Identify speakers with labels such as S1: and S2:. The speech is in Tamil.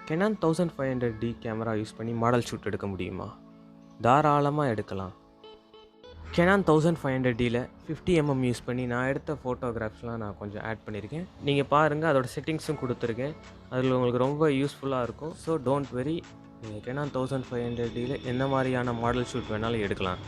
S1: Canon 1500D கேமரா யூஸ் பண்ணி மாடல் ஷூட் எடுக்க முடியுமா? தாராளமாக எடுக்கலாம். Canon 1500Dல 50mm யூஸ் பண்ணி நான் எடுத்த ஃபோட்டோகிராஃப்ஸ்லாம் நான் கொஞ்சம் ஆட் பண்ணியிருக்கேன். நீங்கள் பாருங்கள், அதோட செட்டிங்ஸும் கொடுத்துருக்கேன். அதில் உங்களுக்கு ரொம்ப யூஸ்ஃபுல்லாக இருக்கும். ஸோ டோன்ட் வெரி, நீங்கள் Canon 1500Dல எந்த மாதிரியான மாடல் ஷூட் வேணாலும் எடுக்கலாம்.